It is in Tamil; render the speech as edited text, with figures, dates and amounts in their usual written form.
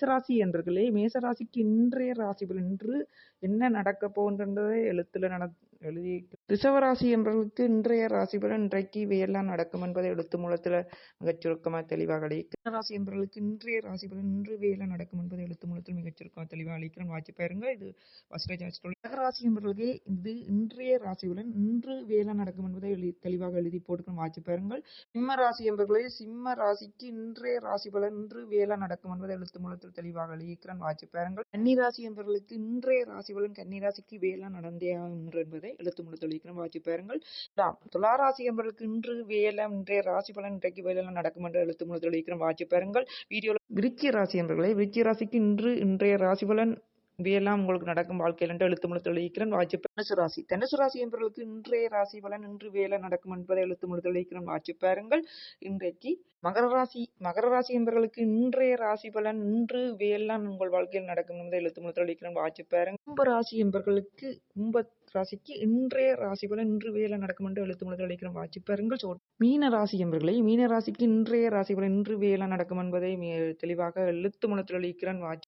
மேசராசி என்பர்களே, மேசராசிக்கு இன்றைய ராசி பலன் இன்று என்ன நடக்க போகின்றதை எழுதி. ரிஷவராசி என்பவர்களுக்கு இன்றைய ராசி பலன் இன்றைக்கு இவையெல்லாம் நடக்கும் என்பதை எழுத்து மூலத்தில் மிகச் சுருக்கமாக தெளிவாக அளிக்கிறேன். ராசி என்பவர்களுக்கு இன்றைய ராசி பலன் இன்று இவையெல்லாம் நடக்கும் என்பதை எழுத்து மூலத்தில் மிகச் சுருக்கமாக தெளிவாக அளிக்கிறேன். வாட்சி பாருங்க. இது ராசி என்பவர்களுக்கு இது இன்றைய ராசி பலன் இன்று இவையெல்லாம் நடக்கும் என்பதை தெளிவாக எழுதி போட்டுக்கணும். வாட்சி பாருங்கள். சிம்ம ராசி என்பவர்களே, சிம்ம ராசிக்கு இன்றைய ராசி பலன் இன்று இவையெல்லாம் நடக்கும் என்பதை எழுத்து மூலத்தில் தெளிவாக எழுதியிருக்கிறேன். வாட்சி பாருங்கள். கன்னிராசி என்பவர்களுக்கு இன்றைய ராசி பலன் கன்னிராசிக்கு இவையெல்லாம் நடந்தே ஆகும் என்பதை எழுத்து மூலத்தில் எழுதிக்கிறேன். வாட்சி பாருங்கள். துளாராசி என்பவர்களுக்கு இன்று இவையெல்லாம் இன்றைய ராசி பலன் இன்றைக்கு இவையெல்லாம் நடக்கும் என்று எழுத்து மூலத்தில் எழுதிக்கிறேன். வாட்சி பாருங்கள். வீடியோவில் விருச்சிக ராசி என்பவர்களே, விருச்சிக ராசிக்கு இன்றைய ராசி பலன் இவையெல்லாம் உங்களுக்கு நடக்கும் வாழ்க்கையில் என்று எழுத்து மூலத்தில் எழுதிக்கிறேன். வாட்சி. தனுசு ராசி என்பவர்களுக்கு இன்றைய ராசி பலன் இன்று வேலை நடக்கும் என்பதை எழுத்து மூலத்தில் எழுதிக்கிறேன். வாட்சி பாருங்கள். இன்றைக்கு மகர ராசி என்பவர்களுக்கு இன்றைய ராசி பலன் இன்று இவையெல்லாம் உங்கள் வாழ்க்கையில் நடக்கும் என்பதை எழுத்து மூலத்தில் எழுதிக்கிறேன். வாட்சி பாருங்கள். கும்ப ராசி என்பவர்களுக்கு கும்ப ராசிக்கு இன்றைய ராசி பலன் இன்று வேலை நடக்கும் என்று எழுத்து மூலத்தில் எழுதிக்கிறேன். வாட்சி பாருங்கள். மீன ராசி என்பவர்களே, மீன ராசிக்கு இன்றைய ராசி பலன் இன்று வேலை நடக்கும் என்பதை தெளிவாக எழுத்து மூலத்தில் எழுதிக்கிறேன். வாட்சி